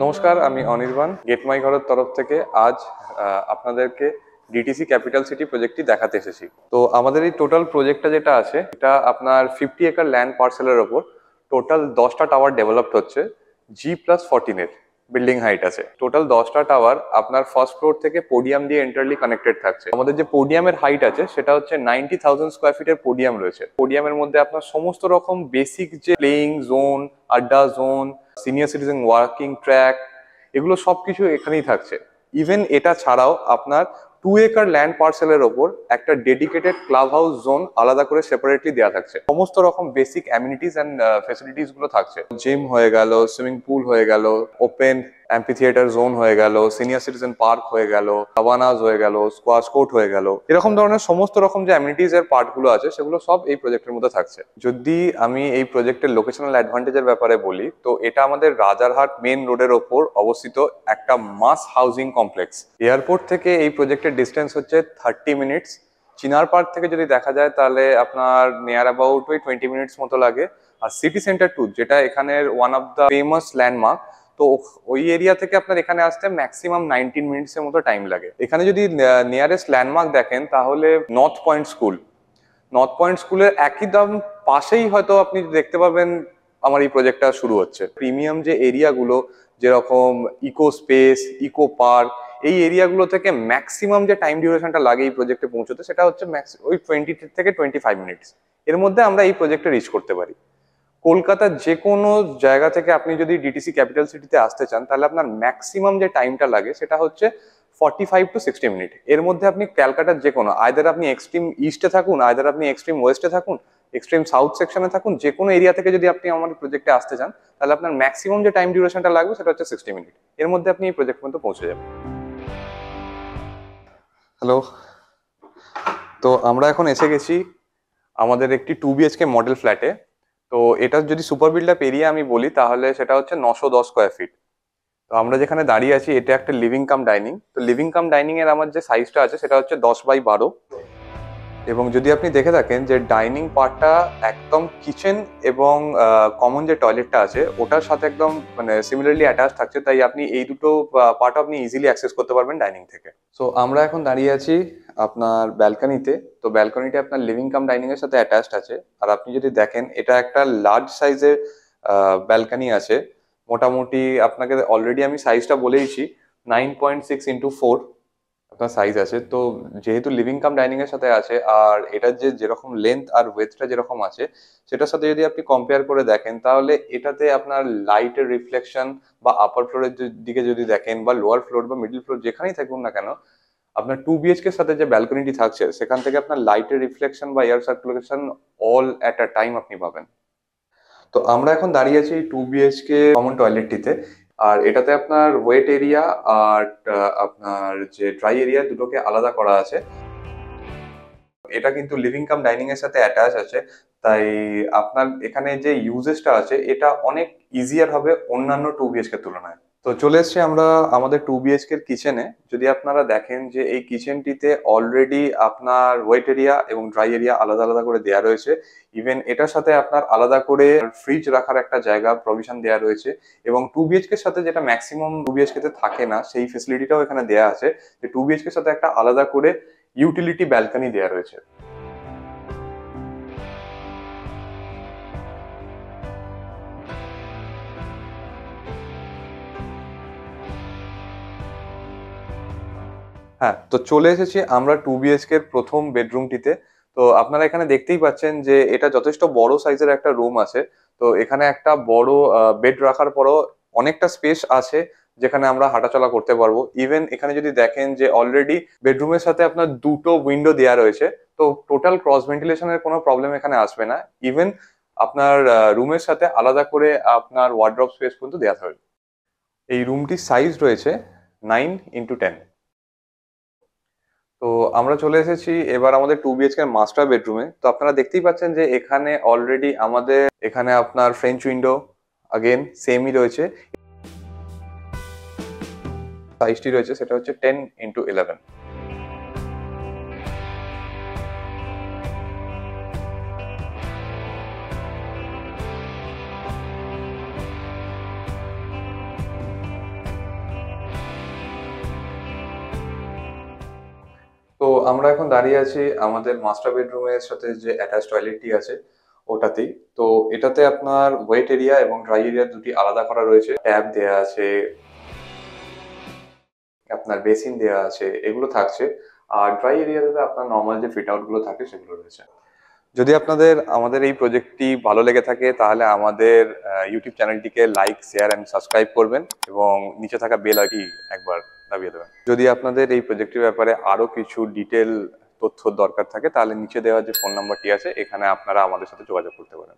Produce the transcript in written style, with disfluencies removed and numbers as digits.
নমস্কার, আমি Anirban get my ঘরের তরফ থেকে আজ আপনাদেরকে ডিটিসি ক্যাপিটাল সিটি প্রজেক্টটি দেখাতে এসেছি। তো আমাদের এই টোটাল প্রজেক্টটা যেটা আছে এটা আপনার 50 একর ল্যান্ড পার্সেলের ওপর টোটাল 10টা টাওয়ার ডেভেলপড হচ্ছে। G+14 বিল্ডিং হাইট আছে। টোটাল 10টা টাওয়ার আপনার ফার্স্ট ফ্লোর থেকে পোডিয়াম দিয়ে এন্টারলি কানেক্টেড থাকছে। আমাদের যে পোডিয়ামের হাইট আছে সেটা হচ্ছে 90,000 স্কোয়ার ফিটের পোডিয়াম রয়েছে। পোডিয়ামের মধ্যে আপনার সমস্ত রকম বেসিক যে প্লেইং জোন, আড্ডা zone, senior citizen working track, এগুলো সবকিছু এখানেই থাকছে। ইভেন এটা ছাড়াও আপনার 2 একর ল্যান্ড পার্সেলের ওপর একটা ডেডিকেটেড ক্লাব হাউস জোন আলাদা করে সেপারেটলি দেওয়া থাকছে। সমস্ত রকম বেসিক অ্যামিনিটিস অ্যান্ড ফেসিলিটিস গুলো থাকছে। জিম হয়ে গেল, সুইমিং পুল হয়ে গেল, ওপেন অ্যাম্পিথিয়েটার জোন হয়ে গেল, সিনিয়র সিটিজেন পার্ক হয়ে গেল, সাবানাস হয়ে গেল, স্কোয়াশ কোর্ট হয়ে গেল, এরকম ধরনের সমস্ত রকম যে অ্যামিনিটিস এর পার্ট গুলো আছে সেগুলো সব এই প্রজেক্টের মধ্যে থাকছে। যদি আমি এই প্রজেক্টের লোকেশনাল অ্যাডভান্টেজের ব্যাপারে বলি, তো এটা আমাদের রাজারহাট মেন রোডের ওপর অবস্থিত একটা মাস হাউজিং কমপ্লেক্স। এয়ারপোর্ট থেকে এই প্রজেক্টের ডিস্টেন্স হচ্ছে 30 মিনিটস। চিনার পার্ক থেকে যদি দেখা যায় তাহলে আপনার নিয়ার অ্যাবাউট 20 মিনিটস মতো লাগে। আর সিটি সেন্টার 2 যেটা এখানের one of the famous landmark, তো ওই এরিয়া থেকে আপনার এখানে আসতে ম্যাক্সিমাম 19 মিনিটস এর মতো টাইম লাগে। এখানে যদি নিয়ারেস্ট ল্যান্ডমার্ক দেখেন তাহলে north point school, north point স্কুলের একই দাম পাশেই হয়তো আপনি দেখতে পাবেন আমার এই প্রজেক্টটা শুরু হচ্ছে। প্রিমিয়াম যে এরিয়াগুলো যেরকম ইকো স্পেস, ইকো পার্ক, এই এরিয়াগুলো থেকে ম্যাক্সিমাম যে টাইম ডিউরেশনটা লাগে এই প্রজেক্টে পৌঁছতে সেটা হচ্ছে ওই 20 থেকে 25 মিনিটস এর মধ্যে আমরা এই প্রজেক্টে রিচ করতে পারি। কলকাতার যে কোনো জায়গা থেকে আপনি যদি ডিটিসি ক্যাপিটাল সিটিতে আসতে চান তাহলে আপনার ম্যাক্সিমাম যে টাইমটা লাগে সেটা হচ্ছে 45 to 60 মিনিট। এর মধ্যে আপনি ক্যালকাটার যে কোনো, আইদার আপনি এক্সট্রিম ইস্টে থাকুন, আইদার আপনি এক্সট্রিম ওয়েস্টে থাকুন, এক্সট্রিম সাউথ সেকশনে থাকুন, যে কোনো এরিয়া থেকে যদি আপনি আমার প্রজেক্টে আসতে চান তাহলে আপনার ম্যাক্সিমাম যে টাইম ডিউরেশনটা লাগবে সেটা হচ্ছে 60 মিনিট। এর মধ্যে আপনি এই প্রজেক্ট পর্যন্ত পৌঁছে যাবেন। হ্যালো, তো আমরা এখন এসে গেছি আমাদের একটি 2 BHK মডেল ফ্ল্যাটে। তো এটা যদি সুপার বিল্ড আপ এরিয়া আমি বলি তাহলে সেটা হচ্ছে 910 স্কোয়ার ফিট। তো আমরা যেখানে দাঁড়িয়ে আছি এটা একটা লিভিং কাম ডাইনিং। তো লিভিং কাম ডাইনিং এর আমার যে সাইজটা আছে সেটা হচ্ছে 10x12। এবং যদি আপনি দেখে থাকেন যে ডাইনিং পার্টটা একদম কিচেন এবং কমন যে টয়লেটটা আছে ওটার সাথে একদম মানে সিমিলারলি অ্যাটাচ থাকছে, তাই আপনি এই দুটো পার্ট আপনি ইজিলি অ্যাক্সেস করতে পারবেন ডাইনিং থেকে। সো আমরা এখন দাঁড়িয়ে আছি আপনার ব্যালকনিতে। তো ব্যালকনিটা আপনার লিভিং কাম ডাইনিং এর সাথে অ্যাটাচড আছে। আর আপনি যদি দেখেন এটা একটা লার্জ সাইজের ব্যালকনি আছে। মোটামুটি আপনাকে অলরেডি আমি সাইজটা বলেইছি, 9.6x4 আপনার সাইজ আছে। তো যেহেতু লিভিং কাম ডাইনিং এর সাথে আছে আর এটার যেরকম লেন্থ আর ওয়েথটা যেরকম আছে সেটার সাথে যদি আপনি কম্পেয়ার করে দেখেন তাহলে এটাতে আপনার লাইটের রিফ্লেকশন বা আপার ফ্লোরের দিকে যদি দেখেন বা লোয়ার ফ্লোর বা মিডল ফ্লোর যেখানেই থাকুন না কেন, আপনার 2 BHK এর সাথে যে ব্যালকনিটি থাকছে সেখান থেকে আপনার লাইটের রিফ্লেকশন বা air circulation all at a time আপনি পাবেন। তো আমরা এখন দাঁড়িয়ে আছি 2 BHK কমন টয়লেটটিতে। আর এটাতে আপনার ওয়েট এরিয়া আর আপনার যে ড্রাই এরিয়া দুটোকে আলাদা করা আছে। এটা কিন্তু লিভিং কাম ডাইনিং এর সাথে অ্যাটাচ আছে, তাই আপনার এখানে যে ইউজেসটা আছে এটা অনেক ইজিয়ার হবে অন্যান্য 2 BHK এর তুলনায়। তো চলে এসছি আমরা আমাদের 2 BHK এর কিচেনে। যদি আপনারা দেখেন যে এই কিচেনটিতে অলরেডি আপনার ওয়েট এরিয়া এবং ড্রাই এরিয়া আলাদা আলাদা করে দেওয়া রয়েছে। ইভেন এটার সাথে আপনার আলাদা করে ফ্রিজ রাখার একটা জায়গা প্রভিশন দেওয়া রয়েছে। এবং 2 BHK এর সাথে যেটা ম্যাক্সিমাম 2 BHK তে থাকে না সেই ফেসিলিটিটাও এখানে দেওয়া আছে, যে 2 BHK এর সাথে একটা আলাদা করে ইউটিলিটি ব্যালকনি দেওয়া রয়েছে। হ্যাঁ, তো চলে এসেছি আমরা 2 BHK এর প্রথম বেডরুমটিতে। তো আপনারা এখানে দেখতেই পাচ্ছেন যে এটা যথেষ্ট বড় সাইজের একটা রুম আছে। তো এখানে একটা বড় বেড রাখার পরও অনেকটা স্পেস আছে যেখানে আমরা হাঁটাচলা করতে পারবো। ইভেন এখানে যদি দেখেন যে অলরেডি বেডরুমের সাথে আপনার দুটো উইন্ডো দেওয়া রয়েছে, তো টোটাল ক্রস ভেন্টিলেশনের কোনো প্রবলেম এখানে আসবে না। ইভেন আপনার রুমের সাথে আলাদা করে আপনার ওয়ার্ড্রপ স্পেস পর্যন্ত দেওয়া থাকবে। এই রুমটির সাইজ রয়েছে 9x10। তো আমরা চলে এসেছি এবার আমাদের 2 BHK এর মাস্টার বেডরুমে। তো আপনারা দেখতেই পাচ্ছেন যে এখানে অলরেডি আমাদের এখানে আপনার ফ্রেঞ্চ উইন্ডো अगेन সেমই রয়েছে। সাইজটি রয়েছে সেটা হচ্ছে 10x11। তো আমরা এখন দাঁড়িয়ে আছি আমাদের মাস্টার বেডরুমের সাথে যে অ্যাটাচ টয়লেটটি আছে ওটাতেই। তো এটাতে আপনার ওয়েট এরিয়া এবং ড্রাই এরিয়া দুটি আলাদা করা রয়েছে, ট্যাব দেয়া আছে, আপনার বেসিন দেয়া আছে, এগুলো থাকছে। আর ড্রাই এরিয়াতে আপনার নর্মাল যে ফিট আউট গুলো থাকে সেগুলো রয়েছে। যদি আপনাদের আমাদের এই প্রজেক্টটি ভালো লেগে থাকে তাহলে আমাদের ইউটিউব চ্যানেলটিকে লাইক, শেয়ার অ্যান্ড সাবস্ক্রাইব করবেন এবং নিচে থাকা বেল আইকনটি একবার দাবিয়ে দেবেন। যদি আপনাদের এই প্রজেক্টের ব্যাপারে আরো কিছু ডিটেল তথ্য দরকার থাকে তাহলে নিচে দেওয়া যে ফোন নাম্বারটি আছে এখানে আপনারা আমাদের সাথে যোগাযোগ করতে পারেন।